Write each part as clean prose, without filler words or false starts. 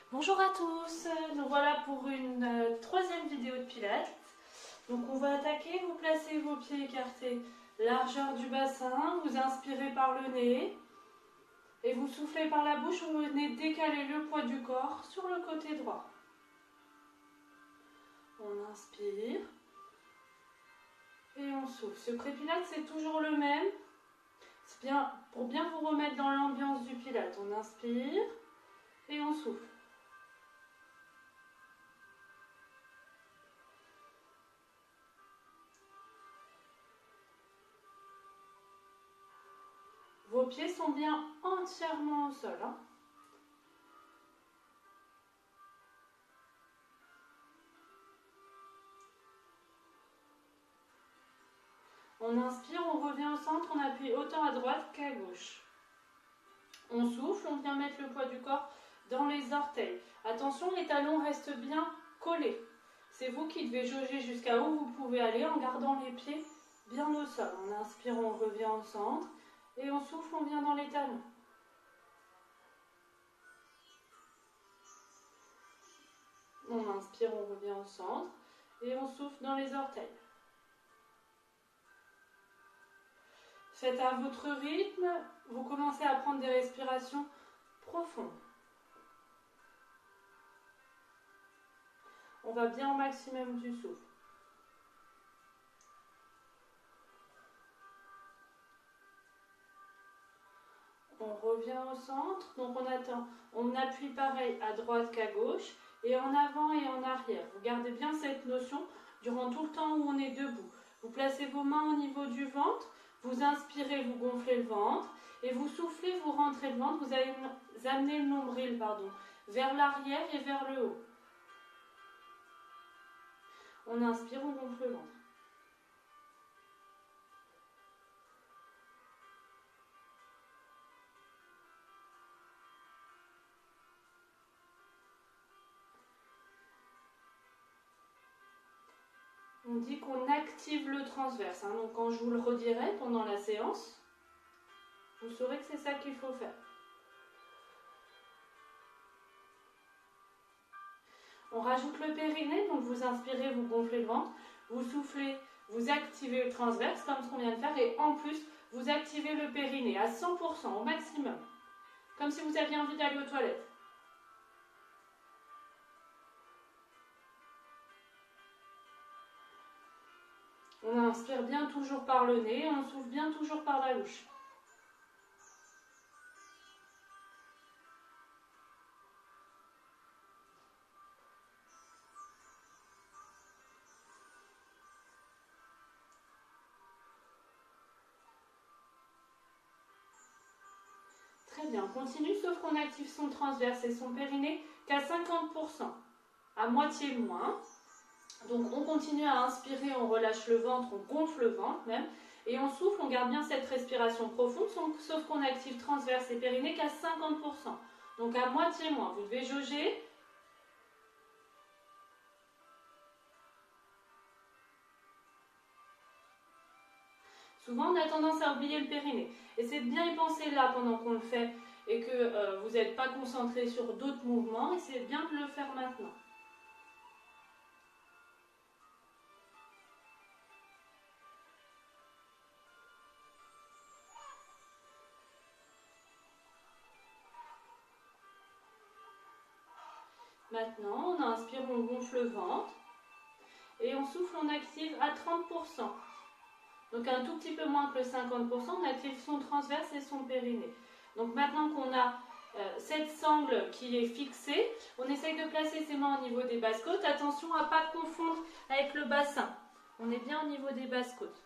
Bonjour à tous, nous voilà pour une troisième vidéo de pilates. Donc on va attaquer, vous placez vos pieds écartés, largeur du bassin, vous inspirez par le nez et vous soufflez par la bouche, vous venez décaler le poids du corps sur le côté droit. On inspire et on souffle. Ce pré-pilates c'est toujours le même, c'est bien pour bien vous remettre dans l'ambiance du pilates. On inspire et on souffle. Vos pieds sont bien entièrement au sol. On inspire, on revient au centre, on appuie autant à droite qu'à gauche. On souffle, on vient mettre le poids du corps dans les orteils. Attention, les talons restent bien collés. C'est vous qui devez jauger jusqu'à où vous pouvez aller en gardant les pieds bien au sol. On inspire, on revient au centre et on souffle, on vient dans les talons. On inspire, on revient au centre et on souffle dans les orteils. Faites à votre rythme, vous commencez à prendre des respirations profondes. On va bien au maximum du souffle. On revient au centre, donc on appuie pareil à droite qu'à gauche, et en avant et en arrière. Vous gardez bien cette notion durant tout le temps où on est debout. Vous placez vos mains au niveau du ventre, vous inspirez, vous gonflez le ventre, et vous soufflez, vous rentrez le ventre, vous allez amener le nombril vers l'arrière et vers le haut. On inspire, on gonfle le ventre. On dit qu'on active le transverse, donc quand je vous le redirai pendant la séance, vous saurez que c'est ça qu'il faut faire. On rajoute le périnée, donc vous inspirez, vous gonflez le ventre, vous soufflez, vous activez le transverse comme ce qu'on vient de faire et en plus vous activez le périnée à 100% au maximum, comme si vous aviez envie d'aller aux toilettes. On inspire bien toujours par le nez, on souffle bien toujours par la bouche. Très bien, on continue, sauf qu'on active son transverse et son périnée qu'à 50%, à moitié moins. Donc on continue à inspirer, on relâche le ventre, on gonfle le ventre même, et on souffle, on garde bien cette respiration profonde, sauf qu'on active transverse et périnée qu'à 50%. Donc à moitié moins, vous devez jauger. Souvent on a tendance à oublier le périnée, et c'est de bien y penser là pendant qu'on le fait, et que vous n'êtes pas concentré sur d'autres mouvements, et c'est bien de le faire maintenant. Maintenant, on inspire, on gonfle le ventre et on souffle, on active à 30%. Donc un tout petit peu moins que le 50%, on active son transverse et son périnée. Donc maintenant qu'on a cette sangle qui est fixée, on essaye de placer ses mains au niveau des basses-côtes. Attention à ne pas confondre avec le bassin. On est bien au niveau des basses-côtes.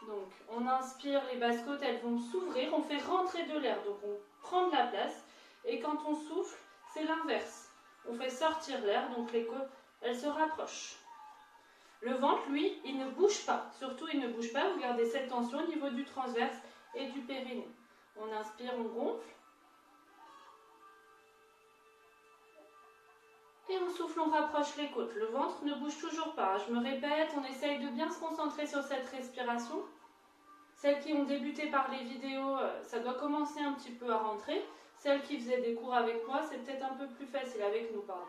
Donc on inspire, les basses-côtes elles vont s'ouvrir, on fait rentrer de l'air, donc on prend de la place. Et quand on souffle, c'est l'inverse. On fait sortir l'air, donc les côtes, elles se rapprochent. Le ventre, lui, il ne bouge pas. Surtout, il ne bouge pas. Vous gardez cette tension au niveau du transverse et du périnée. On inspire, on gonfle. Et on souffle, on rapproche les côtes. Le ventre ne bouge toujours pas. Je me répète, on essaye de bien se concentrer sur cette respiration. Celles qui ont débuté par les vidéos, ça doit commencer un petit peu à rentrer. Celles qui faisaient des cours avec moi, c'est peut-être un peu plus facile avec nous, pardon.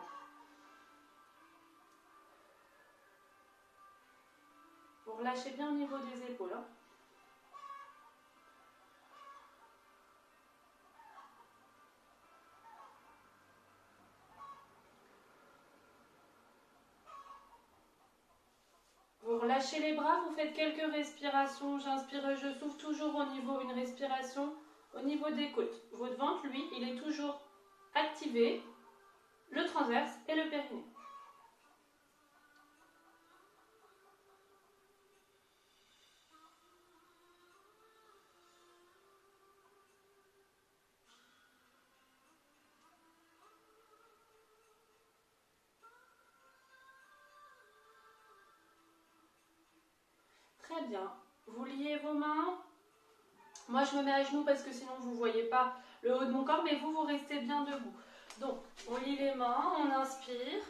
Vous relâchez bien au niveau des épaules. Hein. Vous relâchez les bras, vous faites quelques respirations. J'inspire et je souffle toujours au niveau, une respiration au niveau des côtes. Votre ventre, lui, il est toujours activé, le transverse et le périnée. Très bien. Vous liez vos mains. Moi, je me mets à genoux parce que sinon, vous ne voyez pas le haut de mon corps, mais vous restez bien debout. Donc, on lie les mains, on inspire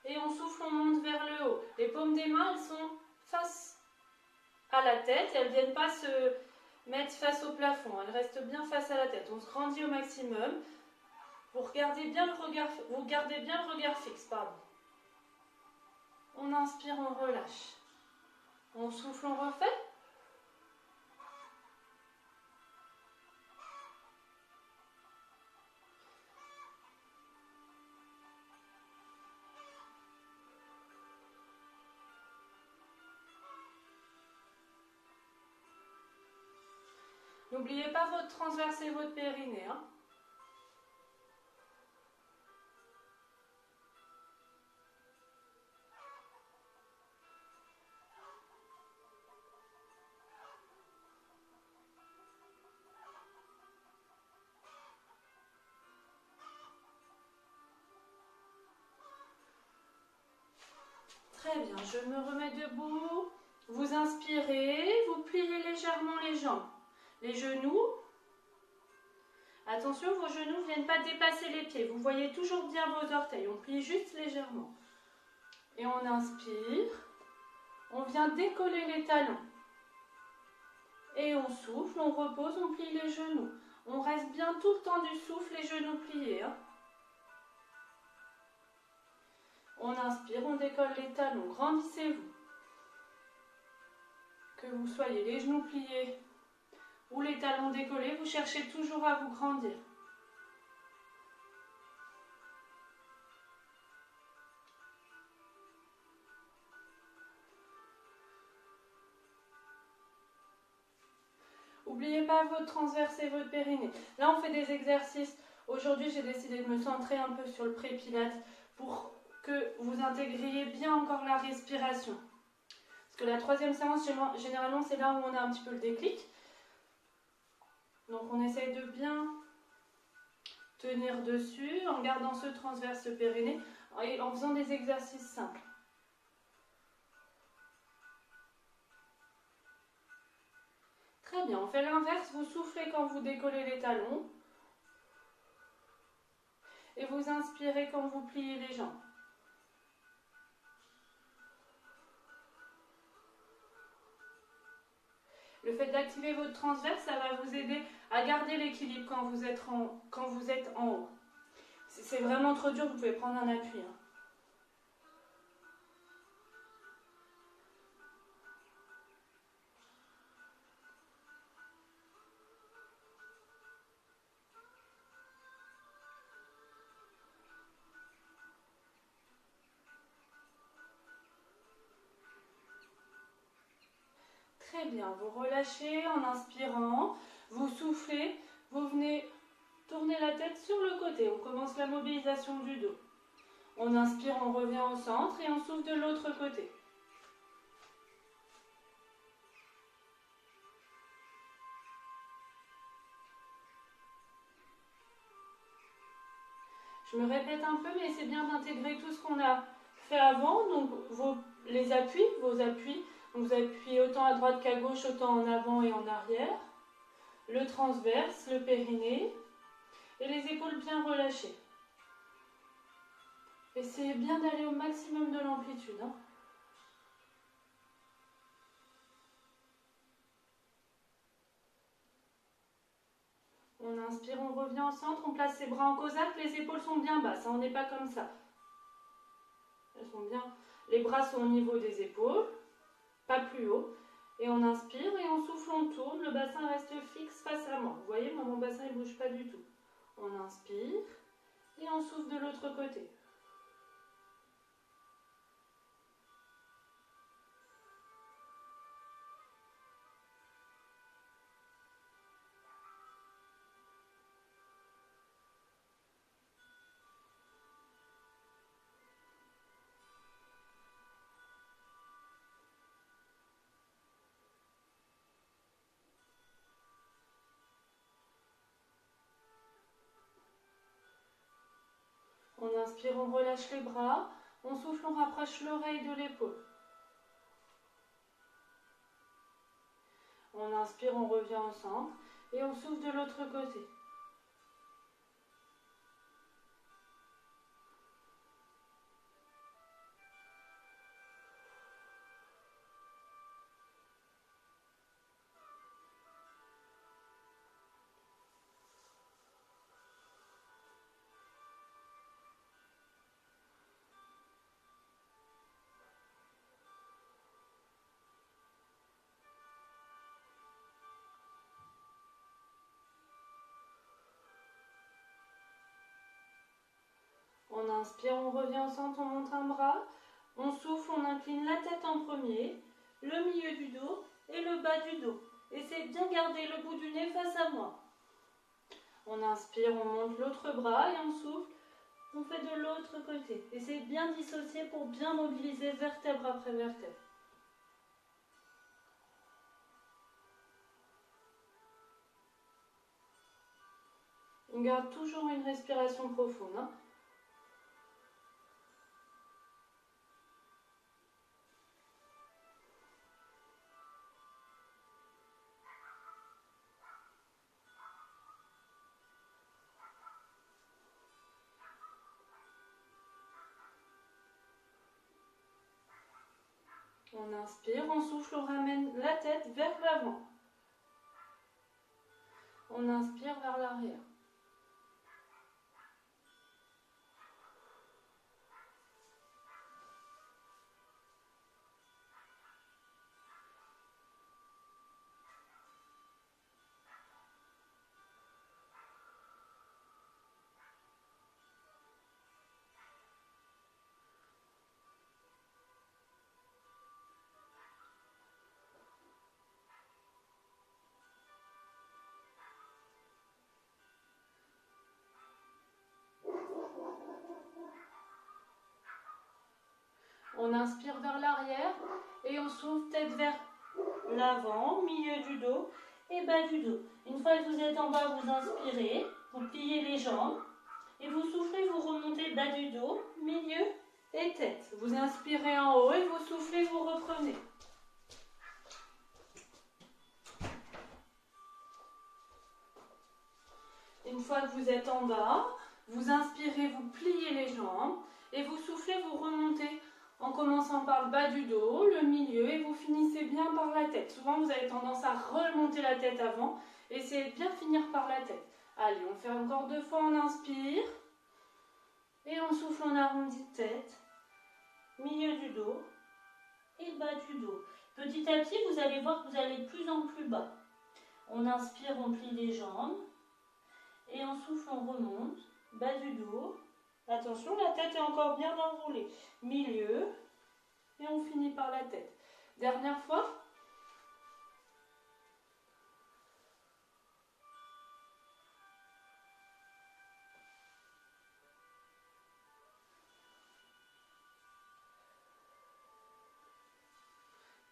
et on souffle, on monte vers le haut. Les paumes des mains, elles sont face à la tête et elles ne viennent pas se mettre face au plafond. Elles restent bien face à la tête. On se grandit au maximum. Vous gardez bien le regard fixe. Pardon. On inspire, on relâche. On souffle, on refait. N'oubliez pas votre transverse et votre périnée. Hein. Très bien, je me remets debout. Vous inspirez, vous pliez légèrement les jambes. Les genoux. Attention, vos genoux ne viennent pas dépasser les pieds. Vous voyez toujours bien vos orteils. On plie juste légèrement. Et on inspire. On vient décoller les talons. Et on souffle, on repose, on plie les genoux. On reste bien tout le temps du souffle, les genoux pliés. Hein. On inspire, on décolle les talons. Grandissez-vous. Que vous soyez les genoux pliés ou les talons décollés, vous cherchez toujours à vous grandir. N'oubliez pas votre transverse et votre périnée. Là, on fait des exercices. Aujourd'hui, j'ai décidé de me centrer un peu sur le pré-pilates pour que vous intégriez bien encore la respiration. Parce que la troisième séance, généralement, c'est là où on a un petit peu le déclic. Donc, on essaye de bien tenir dessus en gardant ce transverse périnée et en faisant des exercices simples. Très bien, on fait l'inverse, vous soufflez quand vous décollez les talons et vous inspirez quand vous pliez les jambes. Le fait d'activer votre transverse, ça va vous aider à garder l'équilibre quand vous êtes en haut. Si c'est vraiment trop dur, vous pouvez prendre un appui. Hein. Très bien, vous relâchez en inspirant, vous soufflez, vous venez tourner la tête sur le côté. On commence la mobilisation du dos. On inspire, on revient au centre et on souffle de l'autre côté. Je me répète un peu, mais c'est bien d'intégrer tout ce qu'on a fait avant. Donc vos appuis. Donc vous appuyez autant à droite qu'à gauche, autant en avant et en arrière. Le transverse, le périnée. Et les épaules bien relâchées. Essayez bien d'aller au maximum de l'amplitude. Hein. On inspire, on revient au centre, on place ses bras en cosaque, les épaules sont bien basses, on n'est pas comme ça. Elles sont bien. Les bras sont au niveau des épaules, pas plus haut. Et on inspire et on souffle, on tourne, le bassin reste fixe face à moi. Vous voyez, moi mon bassin ne bouge pas du tout. On inspire et on souffle de l'autre côté. On inspire, on relâche les bras. On souffle, on rapproche l'oreille de l'épaule. On inspire, on revient au centre et on souffle de l'autre côté. On inspire, on revient au centre, on monte un bras. On souffle, on incline la tête en premier, le milieu du dos et le bas du dos. Essayez de bien garder le bout du nez face à moi. On inspire, on monte l'autre bras et on souffle. On fait de l'autre côté. Essayez de bien dissocier pour bien mobiliser vertèbre après vertèbre. On garde toujours une respiration profonde. Hein. On inspire, on souffle, on ramène la tête vers l'avant. On inspire vers l'arrière. On inspire vers l'arrière et on souffle tête vers l'avant, milieu du dos et bas du dos. Une fois que vous êtes en bas, vous inspirez, vous pliez les jambes et vous soufflez, vous remontez bas du dos, milieu et tête. Vous inspirez en haut et vous soufflez, vous reprenez. Une fois que vous êtes en bas, vous inspirez, vous pliez les jambes et vous soufflez, vous remontez en commençant par le bas du dos, le milieu et vous finissez bien par la tête. Souvent vous avez tendance à remonter la tête avant. Essayez de bien finir par la tête. Allez, on fait encore 2 fois, on inspire et on souffle, on arrondit tête, milieu du dos et bas du dos. Petit à petit, vous allez voir que vous allez de plus en plus bas. On inspire, on plie les jambes. Et on souffle, on remonte, bas du dos. Attention, la tête est encore bien enroulée. Milieu, et on finit par la tête. Dernière fois.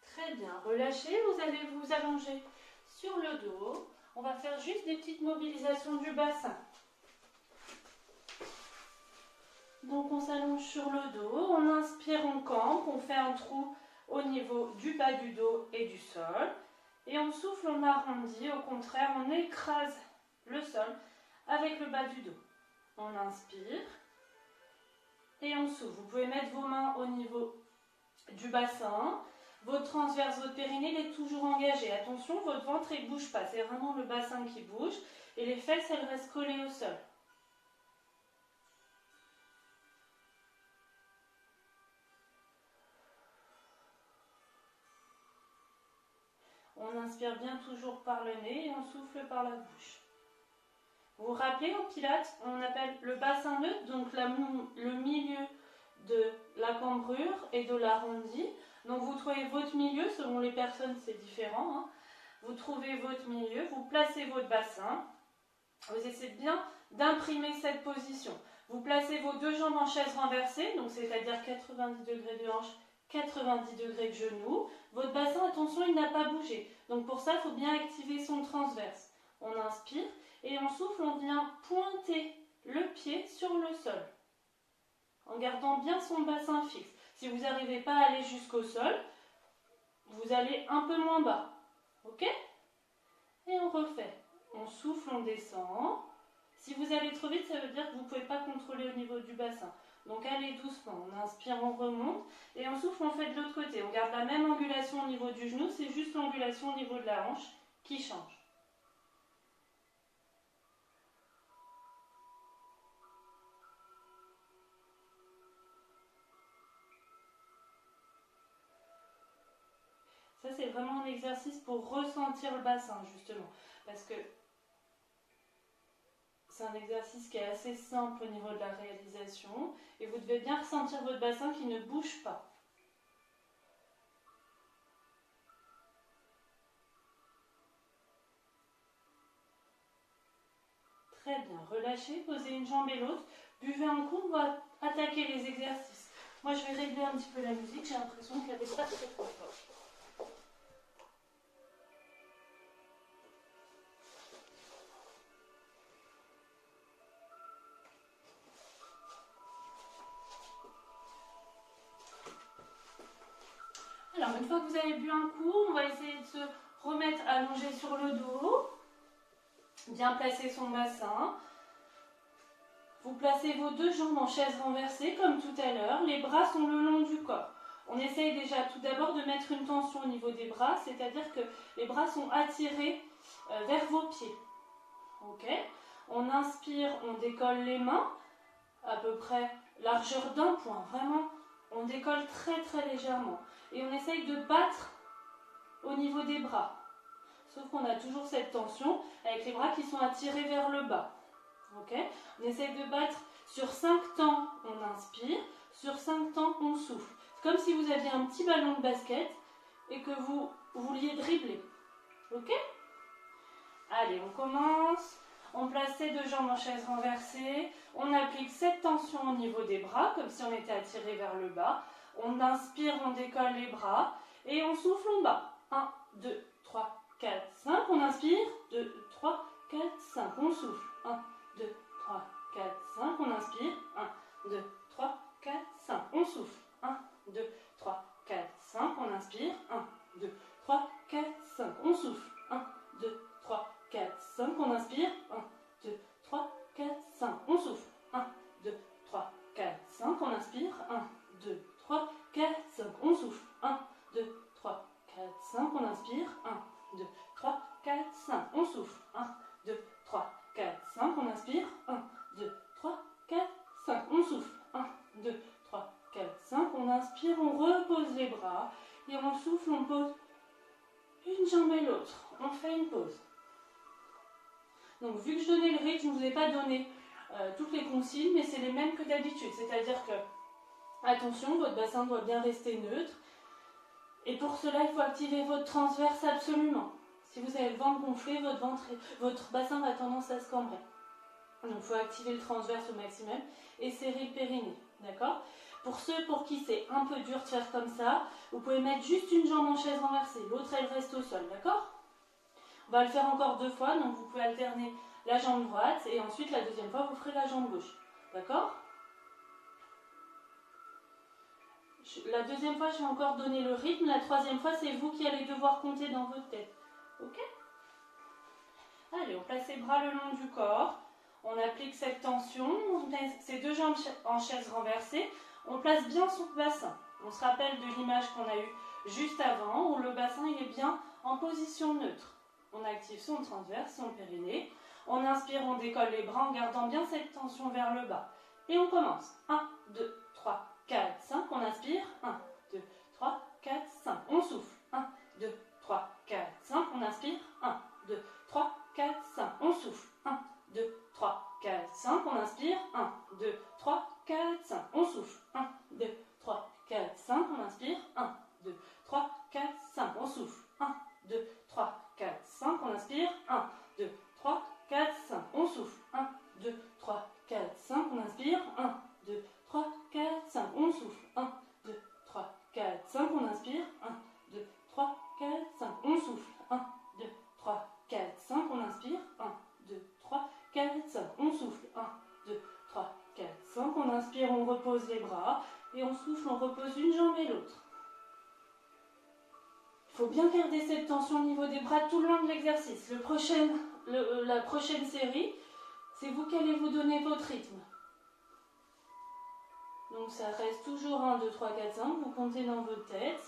Très bien, relâchez, vous allez vous allonger sur le dos. On va faire juste des petites mobilisations du bassin. Donc on s'allonge sur le dos, on inspire, on campe, on fait un trou au niveau du bas du dos et du sol. Et on souffle, on arrondit, au contraire, on écrase le sol avec le bas du dos. On inspire et on souffle. Vous pouvez mettre vos mains au niveau du bassin. Votre transverse, votre périnée, il est toujours engagé. Attention, votre ventre, il ne bouge pas. C'est vraiment le bassin qui bouge. Et les fesses, elles restent collées au sol. On inspire bien toujours par le nez et on souffle par la bouche. Vous vous rappelez, en pilates, on appelle le bassin neutre, donc le milieu de la cambrure et de l'arrondi. Donc vous trouvez votre milieu, selon les personnes c'est différent. Hein. Vous trouvez votre milieu, vous placez votre bassin. Vous essayez bien d'imprimer cette position. Vous placez vos deux jambes en chaise renversée, donc c'est-à-dire 90 degrés de hanche, 90 degrés de genou. Votre bassin, attention, il n'a pas bougé. Donc pour ça, il faut bien activer son transverse. On inspire et on souffle, on vient pointer le pied sur le sol. En gardant bien son bassin fixe. Si vous n'arrivez pas à aller jusqu'au sol, vous allez un peu moins bas. Ok? Et on refait. On souffle, on descend. Si vous allez trop vite, ça veut dire que vous ne pouvez pas contrôler au niveau du bassin. Donc allez doucement. On inspire, on remonte. Et on souffle, on fait de l'autre côté. On garde la même angulation au niveau du genou. C'est juste l'angulation au niveau de la hanche qui change. Ça, c'est vraiment un exercice pour ressentir le bassin, justement. Parce que c'est un exercice qui est assez simple au niveau de la réalisation. Et vous devez bien ressentir votre bassin qui ne bouge pas. Très bien. Relâchez, posez une jambe et l'autre. Buvez un coup, on va attaquer les exercices. Moi, je vais régler un petit peu la musique. J'ai l'impression qu'elle n'est pas très forte. Alors, une fois que vous avez bu un coup, on va essayer de se remettre allongé sur le dos. Bien placer son bassin. Vous placez vos deux jambes en chaise renversée comme tout à l'heure. Les bras sont le long du corps. On essaye déjà tout d'abord de mettre une tension au niveau des bras, c'est-à-dire que les bras sont attirés vers vos pieds. Ok? On inspire, on décolle les mains, à peu près largeur d'un point. Vraiment, on décolle très très légèrement. Et on essaye de battre au niveau des bras. Sauf qu'on a toujours cette tension avec les bras qui sont attirés vers le bas. Okay. On essaye de battre sur 5 temps, on inspire, sur 5 temps, on souffle. C'est comme si vous aviez un petit ballon de basket et que vous vouliez dribbler. Ok? Allez, on commence. On place ses deux jambes en chaise renversée. On applique cette tension au niveau des bras, comme si on était attiré vers le bas. On inspire, on décolle les bras et on souffle, on bat. 1, 2, 3, 4, 5. On inspire. 2, 3, 4, 5. On souffle. 1, 2, 3, 4, 5. On inspire. 1, 2, 3, 4, 5. On souffle. 1, 2, 3, 4, 5. On inspire. 1, 2, 3, 4, 5. On souffle. 1, 2, 3, 4, 5. On inspire. 1, 2, 3, 4, 5. On souffle. 1, 2, 3, 4, 5. On inspire. 1, 2, 3, 4, 5. On souffle. 1, 2, 3, 4, 5. On inspire. 1, 2, 3, 4, 5. On souffle. 1, 2, 3, 4, 5. On inspire. 1, 2, 3, 4, 5. On souffle. 1, 2, 3, 4, 5. On inspire. On repose les bras. Et on souffle. On pose une jambe et l'autre. On fait une pause. Donc, vu que je donnais le rythme, je ne vous ai pas donné toutes les consignes, mais c'est les mêmes que d'habitude. C'est-à-dire que, attention, votre bassin doit bien rester neutre. Et pour cela, il faut activer votre transverse absolument. Si vous avez le ventre gonflé, votre bassin a tendance à se cambrer. Donc, il faut activer le transverse au maximum et serrer le périnée. D'accord? Pour ceux pour qui c'est un peu dur de faire comme ça, vous pouvez mettre juste une jambe en chaise renversée. L'autre, elle reste au sol. D'accord? On va le faire encore 2 fois. Donc, vous pouvez alterner la jambe droite et ensuite, la deuxième fois, vous ferez la jambe gauche. D'accord? La deuxième fois, je vais encore donner le rythme. La troisième fois, c'est vous qui allez devoir compter dans votre tête. Ok? Allez, on place les bras le long du corps. On applique cette tension. On met ses deux jambes en chaise renversée. On place bien son bassin. On se rappelle de l'image qu'on a eue juste avant, où le bassin il est bien en position neutre. On active son transverse, son périnée. On inspire, on décolle les bras en gardant bien cette tension vers le bas. Et on commence. 1, 2, 3, 4, 5. On inspire. 1, 2, 3, 4, 5. On souffle. 1, 2, 3, 4, 5. On inspire. 1, 2, 3, 4, 5. On souffle. 1, 2, 3, 4, 5. On inspire. 1, 2, 3, 4, 5. On souffle. 1, 2, 3, 4, 5. On inspire. 1, 2, 3, 4, 5. On souffle. 1, 2, 3, 4, 5. On inspire. 1, 2, 3, 4, 5. On souffle. 1, 2, 3, 4, 5. On inspire. 1, 2, 3, 4, 5. On souffle. 1, 2, 3, 4, 5. On inspire. 1, 2, 3, 4, 5. On souffle. 1, 2, 3, 4, 5. On inspire. 1, 2, 3, 4, 5. On souffle. 1, 2, 3, 4, 5. On inspire, on repose les bras. Et on souffle, on repose une jambe et l'autre. Il faut bien garder cette tension au niveau des bras tout le long de l'exercice. La prochaine série, c'est vous qui allez vous donner votre rythme. Donc ça reste toujours 1, 2, 3, 4, 5. Vous comptez dans votre tête.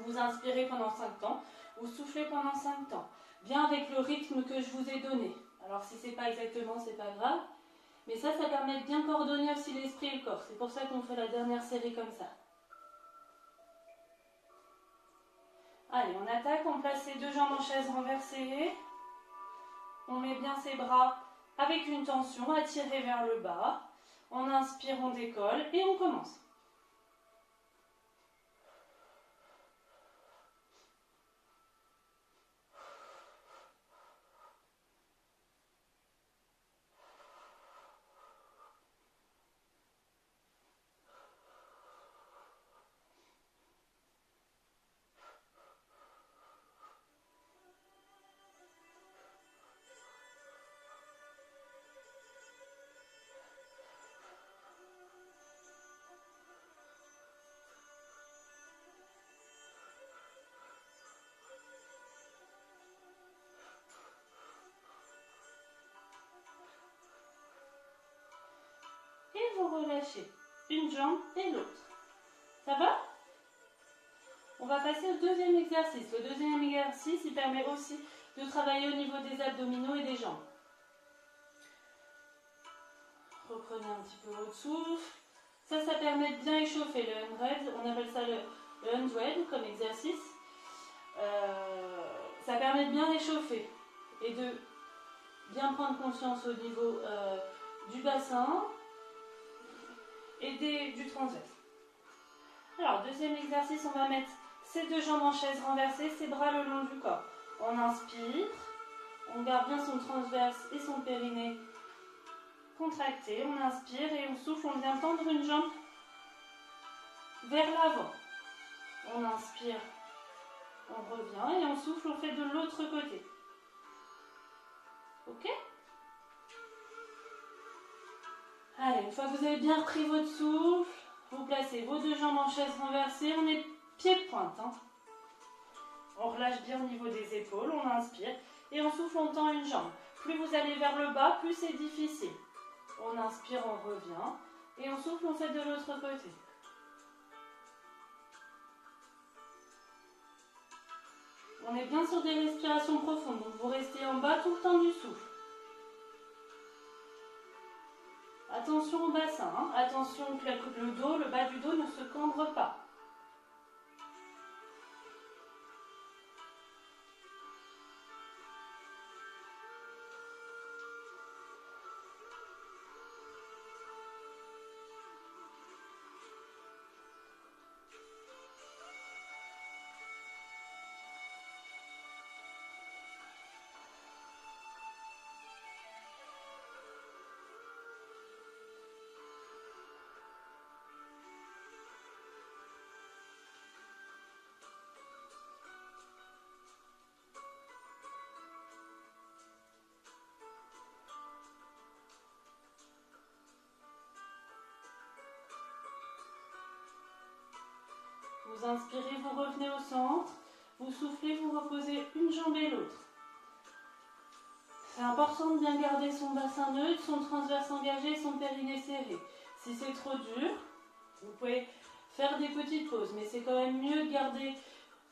Vous inspirez pendant 5 temps. Vous soufflez pendant 5 temps. Bien avec le rythme que je vous ai donné. Alors si c'est pas exactement, c'est pas grave. Mais ça permet de bien coordonner aussi l'esprit et le corps. C'est pour ça qu'on fait la dernière série comme ça. Allez, on attaque, on place ses deux jambes en chaise renversée. On met bien ses bras avec une tension attirée vers le bas. On inspire, on décolle et on commence. Et vous relâchez une jambe et l'autre. Ça va? On va passer au deuxième exercice. Le deuxième exercice, il permet aussi de travailler au niveau des abdominaux et des jambes. Reprenez un petit peu votre souffle. Ça permet de bien échauffer le 100. On appelle ça le 100 comme exercice. Ça permet de bien réchauffer et de bien prendre conscience au niveau du bassin et du transverse. Alors, deuxième exercice, on va mettre ses deux jambes en chaise renversée, ses bras le long du corps. On inspire, on garde bien son transverse et son périnée contracté. On inspire et on souffle, on vient tendre une jambe vers l'avant. On inspire, on revient et on souffle, on fait de l'autre côté. Ok? Allez, une fois que vous avez bien repris votre souffle, vous placez vos deux jambes en chaise renversée, on est pied-pointe. On relâche bien au niveau des épaules, on inspire et on souffle, on tend une jambe. Plus vous allez vers le bas, plus c'est difficile. On inspire, on revient et on souffle, on fait de l'autre côté. On est bien sur des respirations profondes, donc vous restez en bas tout le temps du souffle. Attention au bassin, attention que le dos, le bas du dos ne se cambre pas. Vous inspirez, vous revenez au centre. Vous soufflez, vous reposez une jambe et l'autre. C'est important de bien garder son bassin neutre, son transverse engagé et son périnée serré. Si c'est trop dur, vous pouvez faire des petites pauses, mais c'est quand même mieux de garder,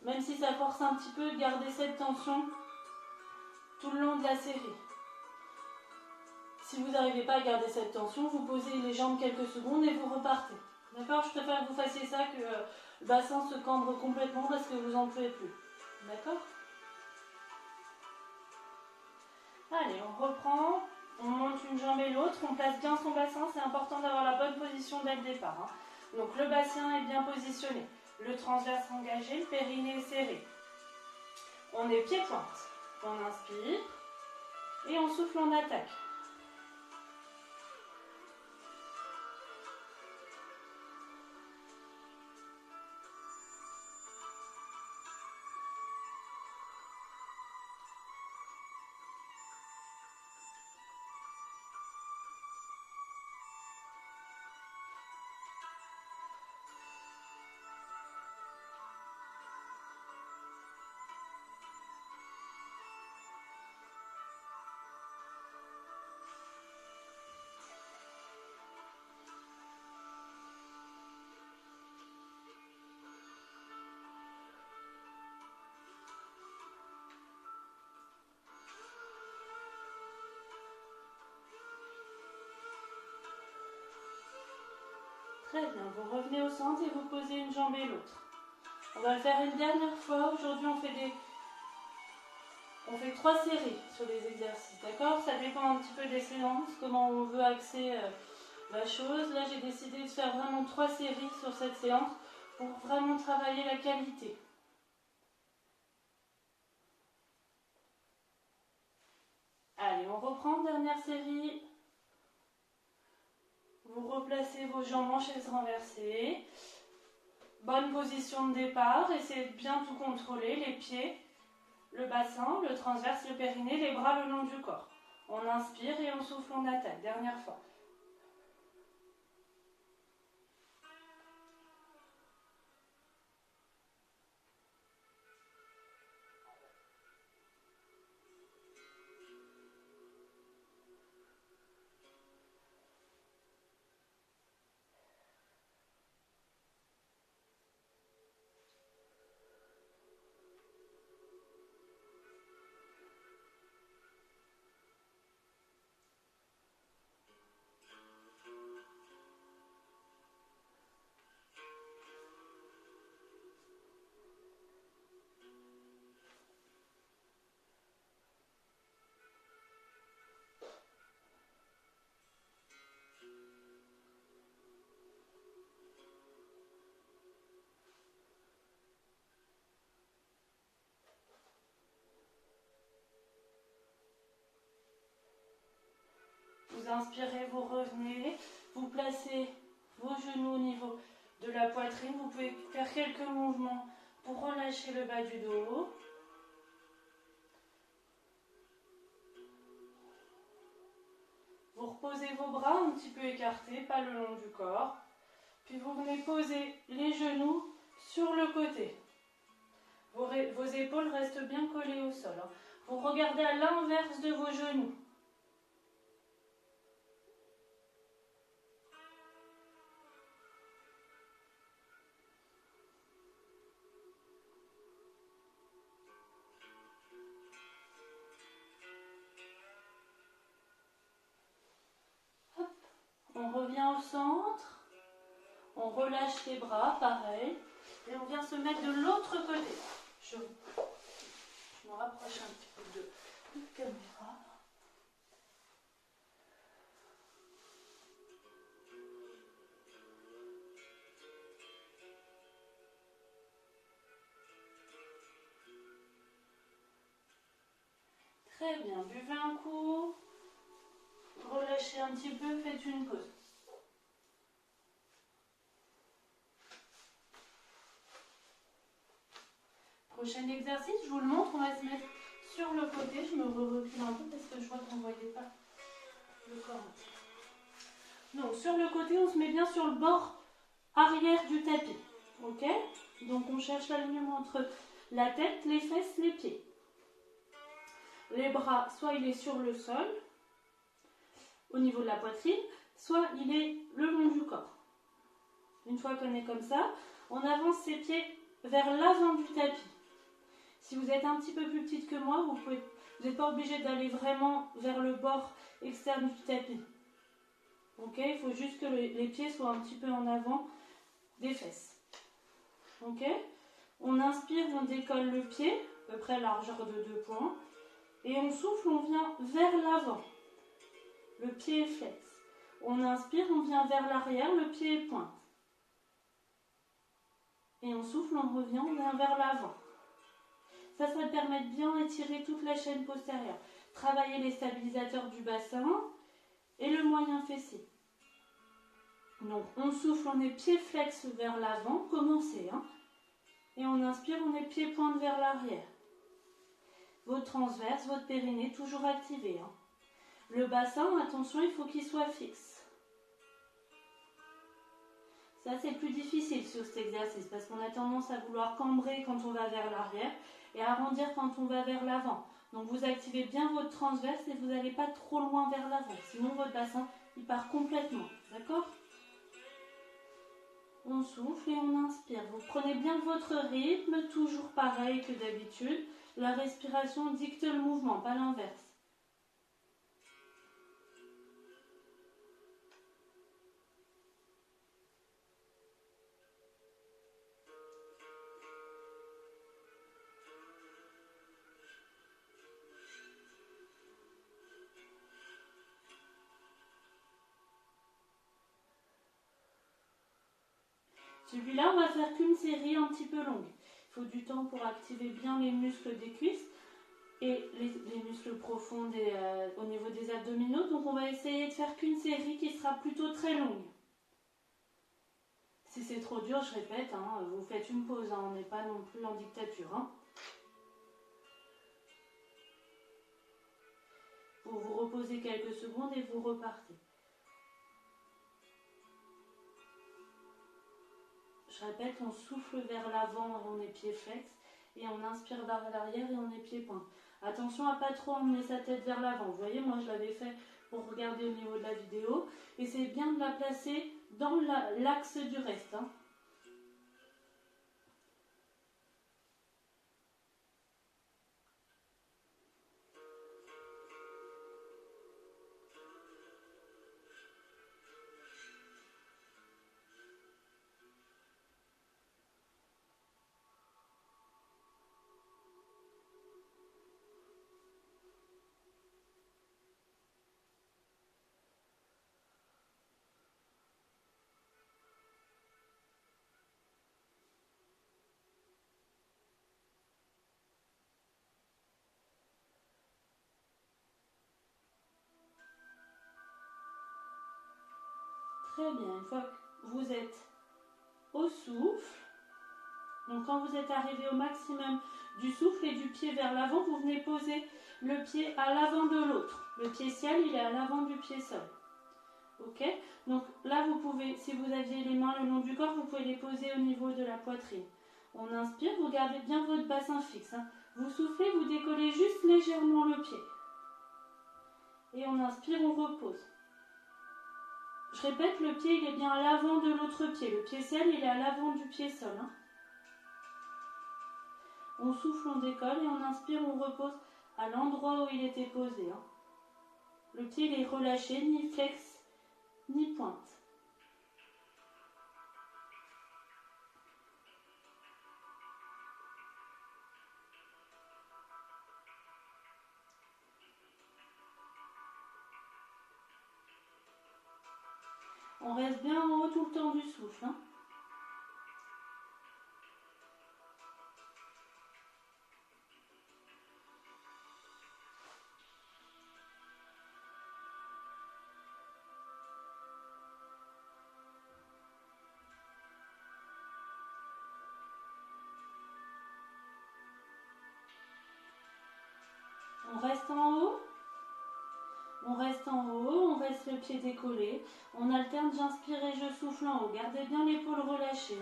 même si ça force un petit peu, de garder cette tension tout le long de la série. Si vous n'arrivez pas à garder cette tension, vous posez les jambes quelques secondes et vous repartez. D'accord? Je préfère que vous fassiez ça que le bassin se cambre complètement parce que vous n'en pouvez plus. D'accord? Allez, on reprend. On monte une jambe et l'autre. On place bien son bassin. C'est important d'avoir la bonne position dès le départ. Hein. Donc le bassin est bien positionné. Le transverse engagé, le périnée serré. On est pied-pointe. On inspire et on souffle, on attaque. Très bien, vous revenez au centre et vous posez une jambe et l'autre. On va le faire une dernière fois. Aujourd'hui, on fait 3 séries sur les exercices, d'accord? Ça dépend un petit peu des séances, comment on veut axer la chose. Là, j'ai décidé de faire vraiment 3 séries sur cette séance pour vraiment travailler la qualité. Allez, on reprend, dernière série. Vous replacez vos jambes en chaise renversée. Bonne position de départ, essayez de bien tout contrôler, les pieds, le bassin, le transverse, le périnée, les bras le long du corps. On inspire et on souffle, on attaque. Dernière fois. Vous inspirez, vous revenez, vous placez vos genoux au niveau de la poitrine. Vous pouvez faire quelques mouvements pour relâcher le bas du dos. Vous reposez vos bras un petit peu écartés, pas le long du corps. Puis vous venez poser les genoux sur le côté. Vos épaules restent bien collées au sol. Vous regardez à l'inverse de vos genoux. On revient au centre, on relâche les bras, pareil, et on vient se mettre de l'autre côté. Je me rapproche un petit peu de la caméra. Très bien, buvez un coup, relâchez un petit peu, faites une pause. Prochain exercice, je vous le montre, on va se mettre sur le côté. Je me recule un peu parce que je vois qu'on ne voyait pas le corps. Donc sur le côté, on se met bien sur le bord arrière du tapis. Ok? Donc on cherche l'alignement entre la tête, les fesses, les pieds. Les bras, soit il est sur le sol, au niveau de la poitrine, soit il est le long du corps. Une fois qu'on est comme ça, on avance ses pieds vers l'avant du tapis. Si vous êtes un petit peu plus petite que moi, vous n'êtes pas obligé d'aller vraiment vers le bord externe du tapis. Ok, il faut juste que les pieds soient un petit peu en avant des fesses. Ok, on inspire, on décolle le pied, à peu près largeur de 2 points. Et on souffle, on vient vers l'avant. Le pied est flex. On inspire, on vient vers l'arrière, le pied est pointe. Et on souffle, on revient, on vient vers l'avant. Ça permet de bien étirer toute la chaîne postérieure. Travailler les stabilisateurs du bassin et le moyen fessier. Donc on souffle, on est pied flex vers l'avant, commencez. Et on inspire, on est pied pointe vers l'arrière. Votre transverse, votre périnée, toujours activé. Le bassin, attention, il faut qu'il soit fixe. Ça, c'est plus difficile sur cet exercice parce qu'on a tendance à vouloir cambrer quand on va vers l'arrière et arrondir quand on va vers l'avant. Donc, vous activez bien votre transverse et vous n'allez pas trop loin vers l'avant. Sinon, votre bassin, il part complètement. D'accord ? On souffle et on inspire. Vous prenez bien votre rythme, toujours pareil que d'habitude. La respiration dicte le mouvement, pas l'inverse. Celui-là, on va faire qu'une série un petit peu longue. Il faut du temps pour activer bien les muscles des cuisses et les muscles profonds au niveau des abdominaux. Donc, on va essayer de faire qu'une série qui sera plutôt très longue. Si c'est trop dur, je répète, vous faites une pause. On n'est pas non plus en dictature. Vous vous reposez quelques secondes et vous repartez. Je répète, on souffle vers l'avant et on est pied flex. Et on inspire vers l'arrière et on est pied point. Attention à pas trop emmener sa tête vers l'avant. Vous voyez, moi je l'avais fait pour regarder au niveau de la vidéo. Et c'est bien de la placer dans l'axe du reste. Très bien, une fois que vous êtes au souffle, donc quand vous êtes arrivé au maximum du souffle et du pied vers l'avant, vous venez poser le pied à l'avant de l'autre. Le pied ciel, il est à l'avant du pied sol. Ok ? Donc là, vous pouvez, si vous aviez les mains le long du corps, vous pouvez les poser au niveau de la poitrine. On inspire, vous gardez bien votre bassin fixe. Vous soufflez, vous décollez juste légèrement le pied. Et on inspire, on repose. Je répète, le pied il est bien à l'avant de l'autre pied. Le pied ciel, il est à l'avant du pied sol. On souffle, on décolle et on inspire, on repose à l'endroit où il était posé. Le pied il est relâché, ni flex, ni pointe. On reste bien en haut tout le temps du souffle. On reste en haut. On reste en haut, on reste le pied décollé. On alterne, j'inspire et je souffle en haut. Gardez bien l'épaule relâchée.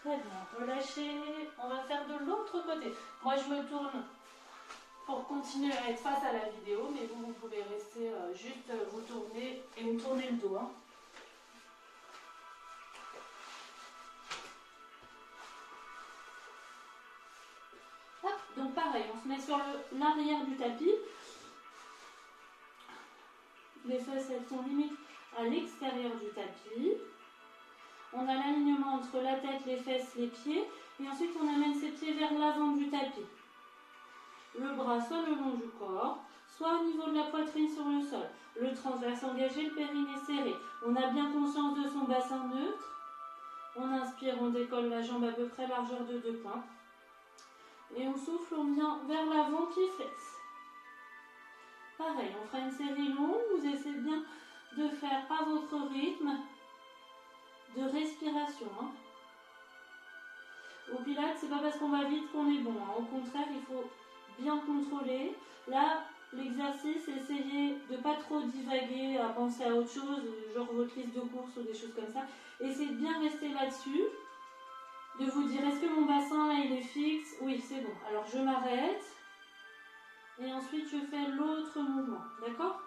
Très bien, relâchez. On va faire de l'autre côté. Moi, je me tourne pour continuer à être face à la vidéo, mais vous pouvez rester juste vous tourner et me tourner le dos. Hein. Hop, donc pareil, on se met sur l'arrière du tapis. Les fesses, elles sont limite à l'extérieur du tapis. On a l'alignement entre la tête, les fesses, les pieds. Et ensuite, on amène ses pieds vers l'avant du tapis. Le bras soit le long du corps, soit au niveau de la poitrine sur le sol. Le transverse engagé, le périnée serré. On a bien conscience de son bassin neutre. On inspire, on décolle la jambe à peu près largeur de 2 points. Et on souffle, on vient vers l'avant, pied flex. Pareil, on fera une série longue. Vous essayez bien de faire à votre rythme de respiration. Hein. Au pilates, c'est pas parce qu'on va vite qu'on est bon. Hein. Au contraire, il faut bien contrôler. Là, l'exercice, essayez de pas trop divaguer à penser à autre chose, genre votre liste de courses ou des choses comme ça. Essayez de bien rester là-dessus, de vous dire est-ce que mon bassin là il est fixe? Oui, c'est bon. Alors je m'arrête et ensuite je fais l'autre mouvement, d'accord?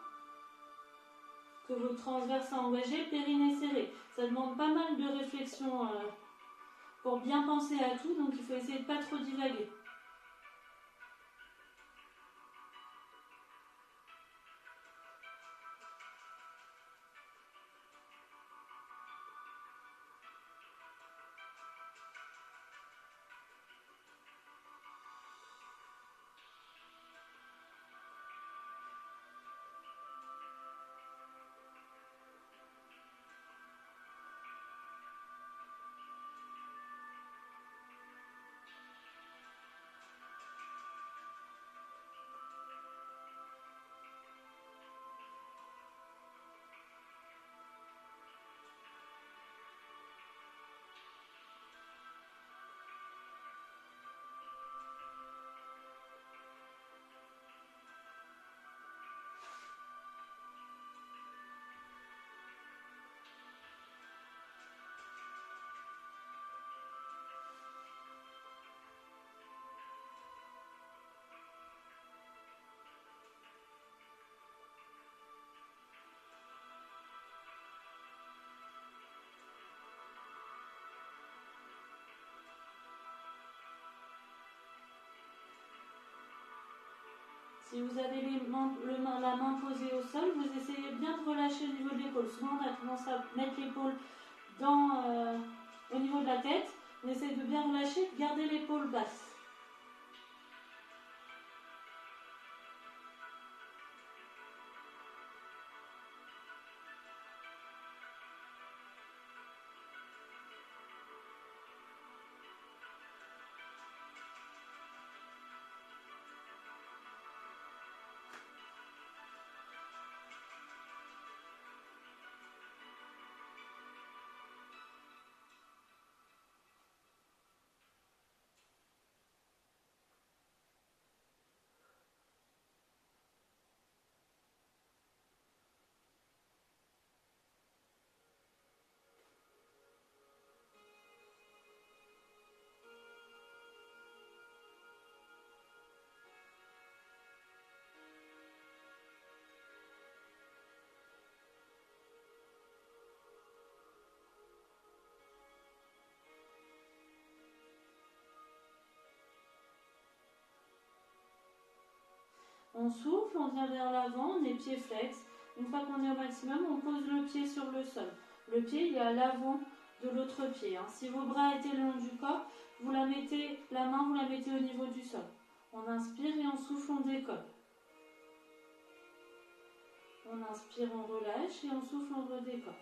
Que votre transverse engagé, périnée serré. Ça demande pas mal de réflexion pour bien penser à tout, donc il faut essayer de pas trop divaguer. Si vous avez la main posée au sol, vous essayez bien de relâcher au niveau de l'épaule. Souvent, on a tendance à mettre l'épaule au niveau de la tête. On essaye de bien relâcher, de garder l'épaule basse. On souffle, on vient vers l'avant, on est pied flex. Une fois qu'on est au maximum, on pose le pied sur le sol. Le pied, il est à l'avant de l'autre pied. Hein. Si vos bras étaient le long du corps, la main, vous la mettez au niveau du sol. On inspire et on souffle, on décolle. On inspire, on relâche et on souffle, on redécolle.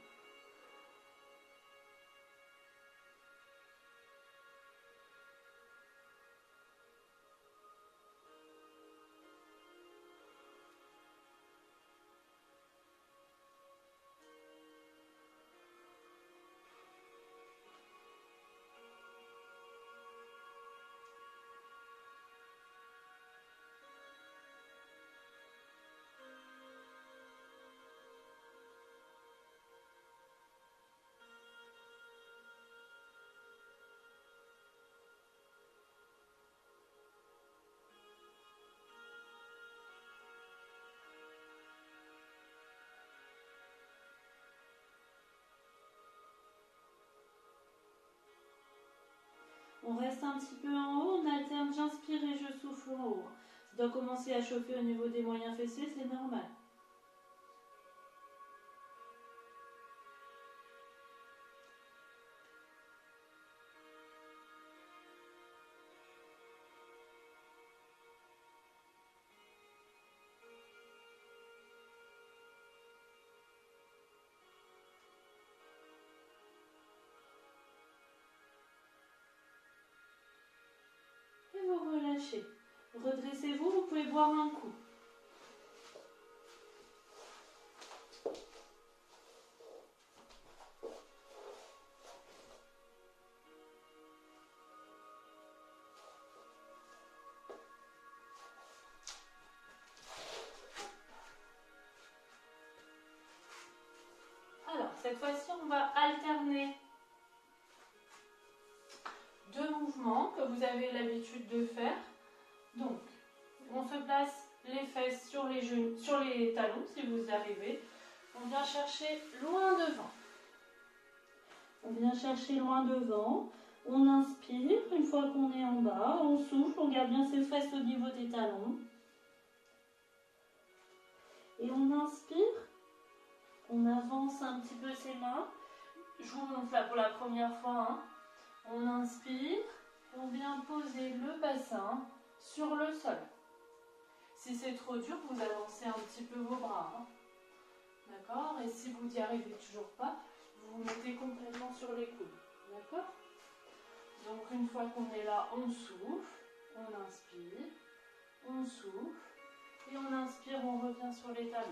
On reste un petit peu en haut, on alterne, j'inspire et je souffle en haut. Ça doit commencer à chauffer au niveau des moyens fessiers, c'est normal. Et vous relâchez. Redressez-vous, vous pouvez boire un coup. Alors, cette fois-ci, on va alterner deux mouvements que vous avez l'habitude de faire. Donc, on se place les fesses sur les genoux, sur les talons, si vous arrivez. On vient chercher loin devant. On vient chercher loin devant. On inspire, une fois qu'on est en bas, on souffle, on garde bien ses fesses au niveau des talons. Et on inspire, on avance un petit peu ses mains. Je vous montre là pour la première fois. Hein. On inspire, on vient poser le bassin sur le sol. Si c'est trop dur, vous avancez un petit peu vos bras. Hein. D'accord? Et si vous n'y arrivez toujours pas, vous vous mettez complètement sur les coudes. D'accord? Donc une fois qu'on est là, on souffle, on inspire, on souffle, et on inspire, on revient sur les talons.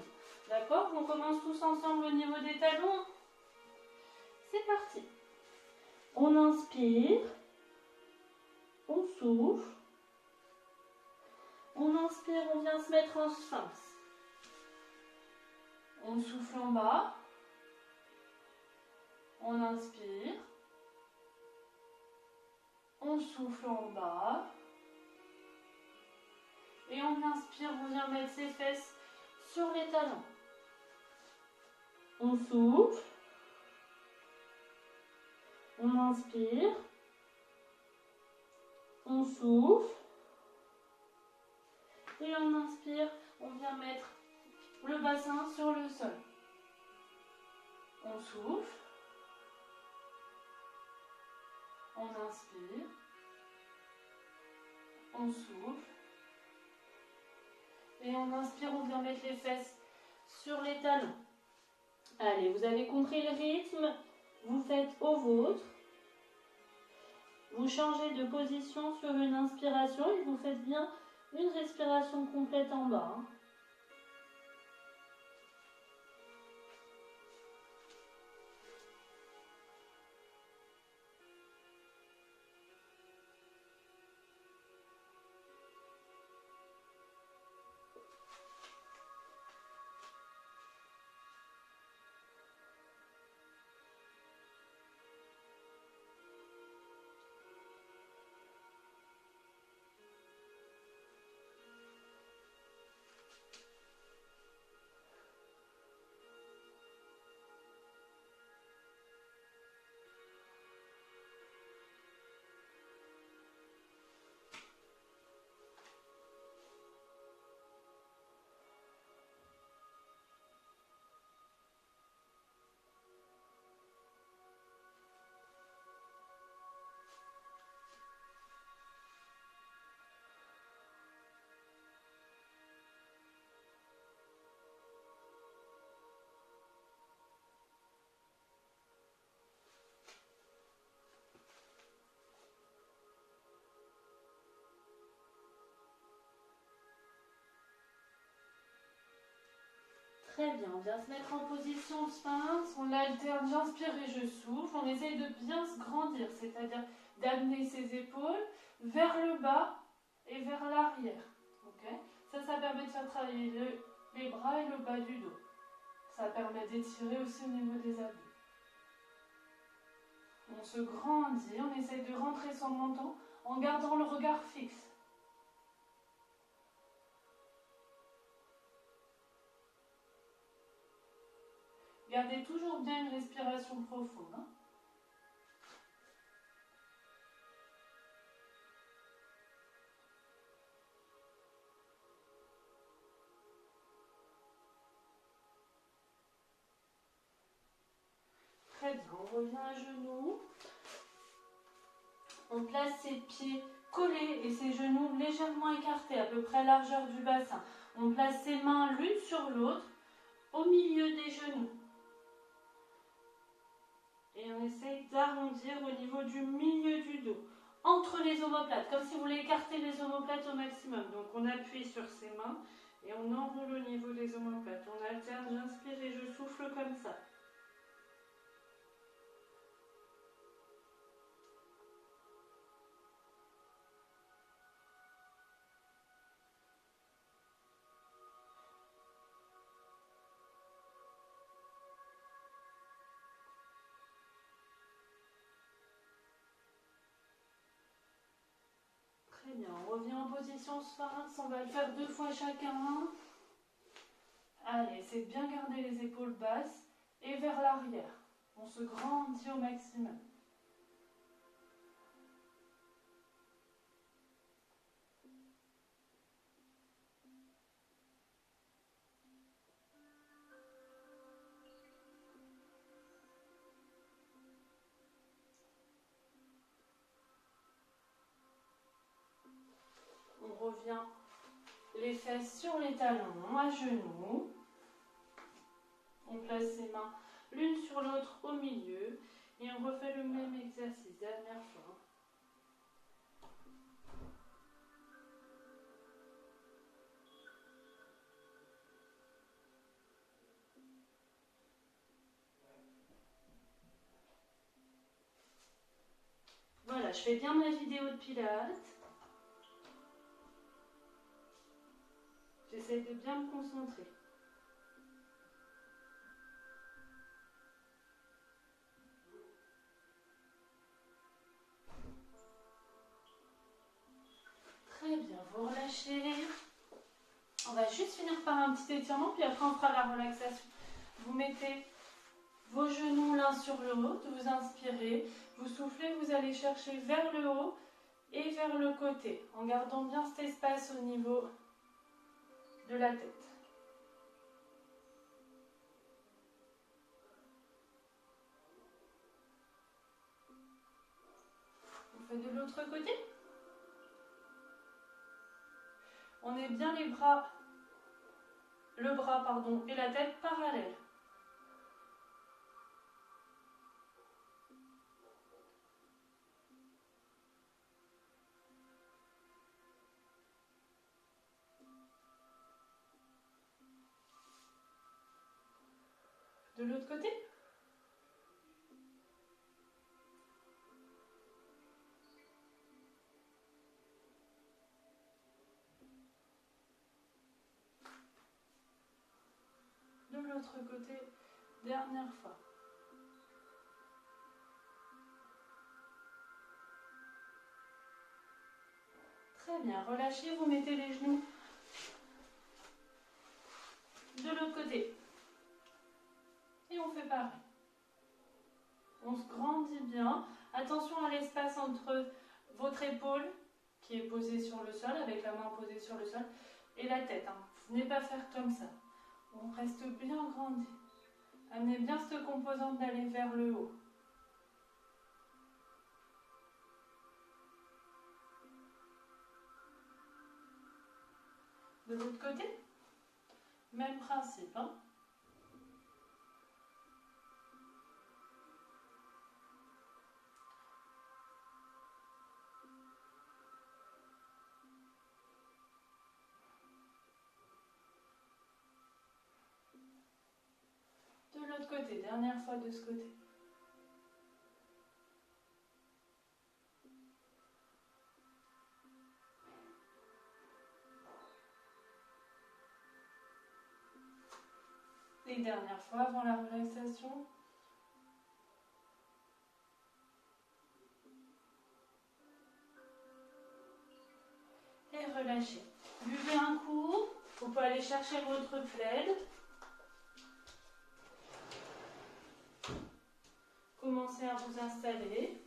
D'accord? On commence tous ensemble au niveau des talons. C'est parti. On inspire, on souffle, on inspire, on vient se mettre en sphinx. On souffle en bas, on inspire, on souffle en bas, et on inspire, on vient mettre ses fesses sur les talons. On souffle, on inspire, on souffle, et on inspire, on vient mettre le bassin sur le sol. On souffle, on inspire, on souffle, et on inspire, on vient mettre les fesses sur les talons. Allez, vous avez compris le rythme, vous faites au vôtre. Vous changez de position sur une inspiration et vous faites bien une respiration complète en bas. Très bien, on vient se mettre en position sphinx, on alterne, j'inspire et je souffle. On essaye de bien se grandir, c'est-à-dire d'amener ses épaules vers le bas et vers l'arrière. Okay, ça permet de faire travailler les bras et le bas du dos. Ça permet d'étirer aussi au niveau des abdos. On se grandit, on essaye de rentrer son menton en gardant le regard fixe. Gardez toujours bien une respiration profonde. Hein. revient à genoux. On place ses pieds collés et ses genoux légèrement écartés, à peu près largeur du bassin. On place ses mains l'une sur l'autre au milieu des genoux. Et on essaye d'arrondir au niveau du milieu du dos, entre les omoplates, comme si vous voulez écarter les omoplates au maximum. Donc on appuie sur ses mains et on enroule au niveau des omoplates. On alterne, j'inspire et je souffle comme ça. Très bien, on revient en position sphinx, on va le faire 2 fois chacun. Allez, c'est bien garder les épaules basses et vers l'arrière. On se grandit au maximum. On revient les fesses sur les talons, à genoux. On place ses mains l'une sur l'autre au milieu et on refait le même exercice, dernière fois. Voilà, je fais bien ma vidéo de pilates. J'essaie de bien me concentrer. Très bien, vous relâchez. On va juste finir par un petit étirement, puis après on fera la relaxation. Vous mettez vos genoux l'un sur l'autre, vous inspirez, vous soufflez, vous allez chercher vers le haut et vers le côté, en gardant bien cet espace au niveau de la tête. On fait de l'autre côté. On est bien le bras et la tête parallèles. De l'autre côté. De l'autre côté, dernière fois. Très bien, relâchez, vous mettez les genoux de l'autre côté. Et on fait pareil. On se grandit bien. Attention à l'espace entre votre épaule, qui est posée sur le sol, avec la main posée sur le sol, et la tête. Venez pas faire comme ça. On reste bien grandi. Amenez bien cette composante d'aller vers le haut. De l'autre côté, même principe. De l'autre côté, dernière fois de ce côté. Et dernière fois avant la relaxation. Et relâchez. Buvez un coup. Vous pouvez aller chercher votre plaid. Commencez à vous installer.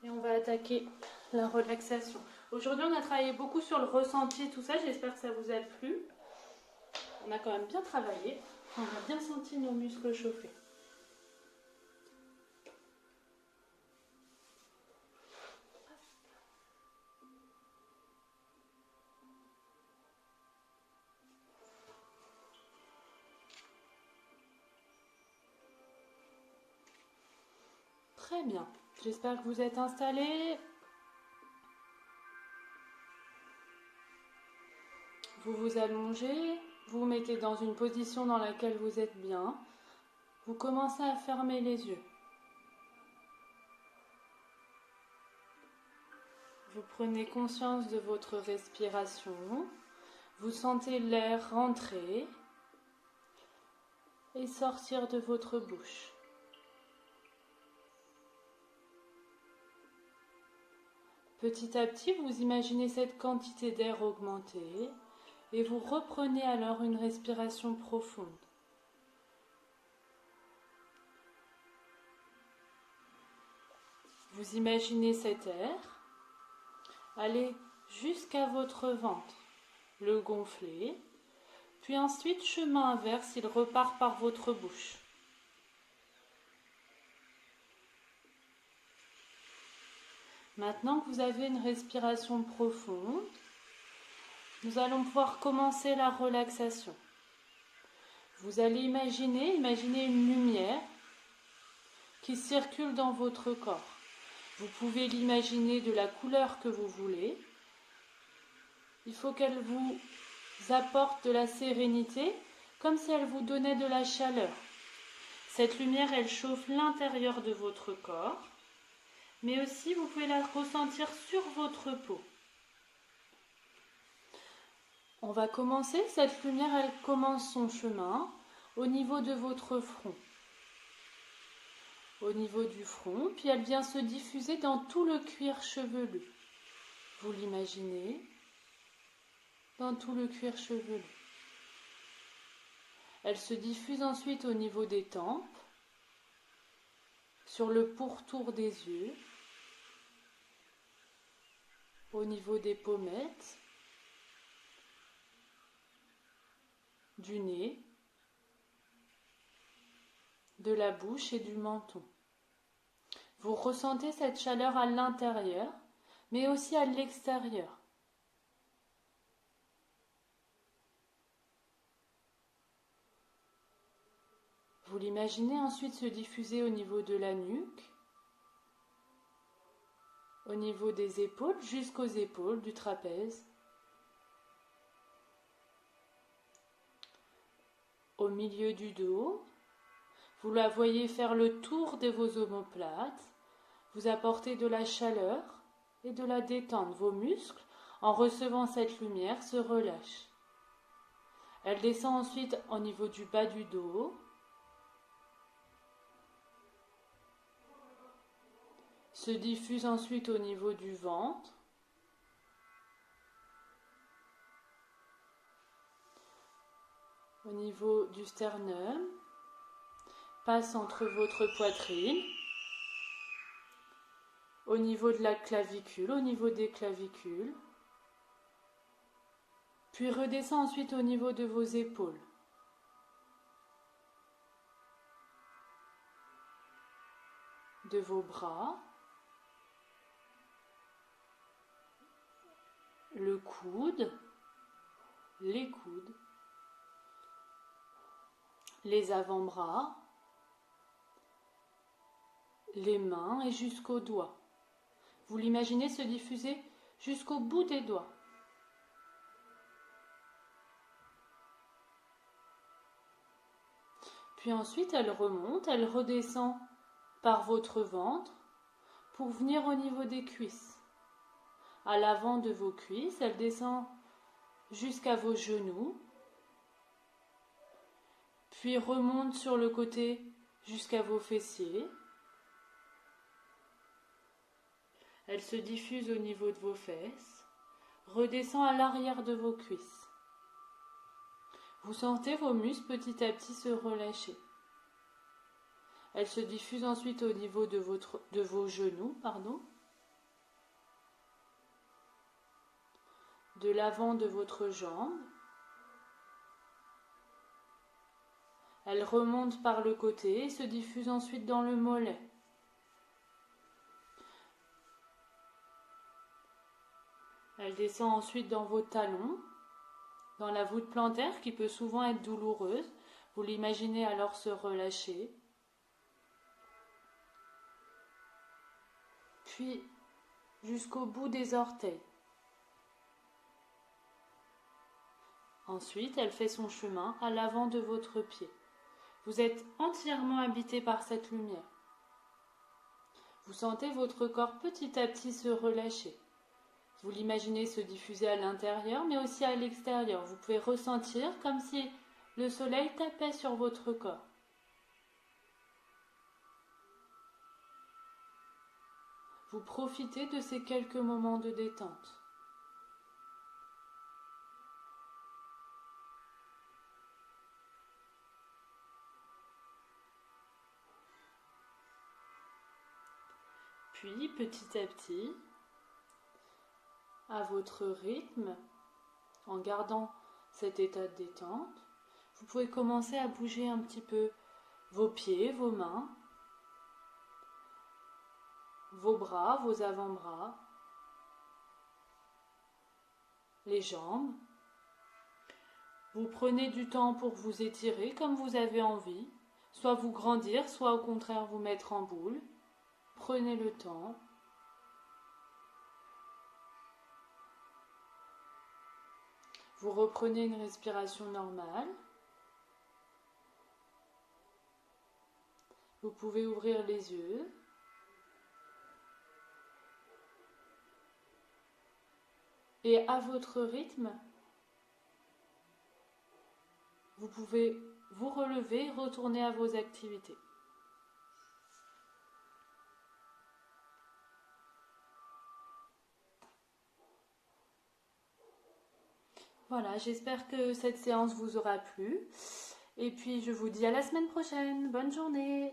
Et on va attaquer la relaxation. Aujourd'hui, on a travaillé beaucoup sur le ressenti, tout ça. J'espère que ça vous a plu. On a quand même bien travaillé. On a bien senti nos muscles chauffer. Très bien. J'espère que vous êtes installés. Vous vous allongez, vous vous mettez dans une position dans laquelle vous êtes bien. Vous commencez à fermer les yeux. Vous prenez conscience de votre respiration. Vous sentez l'air rentrer et sortir de votre bouche. Petit à petit, vous imaginez cette quantité d'air augmenter et vous reprenez alors une respiration profonde. Vous imaginez cet air aller jusqu'à votre ventre, le gonfler, puis ensuite, chemin inverse, il repart par votre bouche. Maintenant que vous avez une respiration profonde, nous allons pouvoir commencer la relaxation. Vous allez imaginer une lumière qui circule dans votre corps. Vous pouvez l'imaginer de la couleur que vous voulez. Il faut qu'elle vous apporte de la sérénité, comme si elle vous donnait de la chaleur. Cette lumière, elle chauffe l'intérieur de votre corps, mais aussi vous pouvez la ressentir sur votre peau. On va commencer, cette lumière, elle commence son chemin au niveau de votre front. Au niveau du front, puis elle vient se diffuser dans tout le cuir chevelu. Vous l'imaginez, dans tout le cuir chevelu. Elle se diffuse ensuite au niveau des tempes, sur le pourtour des yeux, au niveau des pommettes, du nez, de la bouche et du menton. Vous ressentez cette chaleur à l'intérieur, mais aussi à l'extérieur. Vous l'imaginez ensuite se diffuser au niveau de la nuque, au niveau des épaules, jusqu'aux épaules du trapèze, au milieu du dos. Vous la voyez faire le tour de vos omoplates, vous apportez de la chaleur et de la détente. Vos muscles, en recevant cette lumière, se relâchent. Elle descend ensuite au niveau du bas du dos, se diffuse ensuite au niveau du ventre, au niveau du sternum, passe entre votre poitrine, au niveau de la clavicule, au niveau des clavicules, puis redescend ensuite au niveau de vos épaules. De vos bras, le coude, les coudes, les avant-bras, les mains et jusqu'aux doigts. Vous l'imaginez se diffuser jusqu'au bout des doigts. Puis ensuite, elle remonte, elle redescend par votre ventre pour venir au niveau des cuisses. À l'avant de vos cuisses, elle descend jusqu'à vos genoux, puis remonte sur le côté jusqu'à vos fessiers. Elle se diffuse au niveau de vos fesses, redescend à l'arrière de vos cuisses. Vous sentez vos muscles petit à petit se relâcher. Elle se diffuse ensuite au niveau de vos genoux, de l'avant de votre jambe, Elle remonte par le côté et se diffuse ensuite dans le mollet. Elle descend ensuite dans vos talons, dans la voûte plantaire qui peut souvent être douloureuse. Vous l'imaginez alors se relâcher. Puis jusqu'au bout des orteils. Ensuite, elle fait son chemin à l'avant de votre pied. Vous êtes entièrement habité par cette lumière. Vous sentez votre corps petit à petit se relâcher. Vous l'imaginez se diffuser à l'intérieur, mais aussi à l'extérieur. Vous pouvez ressentir comme si le soleil tapait sur votre corps. Vous profitez de ces quelques moments de détente. Puis, petit à petit, à votre rythme, en gardant cet état de détente, vous pouvez commencer à bouger un petit peu vos pieds, vos mains, vos bras, vos avant-bras, les jambes. Vous prenez du temps pour vous étirer comme vous avez envie, soit vous grandir, soit au contraire vous mettre en boule. Prenez le temps. Vous reprenez une respiration normale. Vous pouvez ouvrir les yeux. Et à votre rythme, vous pouvez vous relever et retourner à vos activités. Voilà, j'espère que cette séance vous aura plu. Et puis je vous dis à la semaine prochaine. Bonne journée!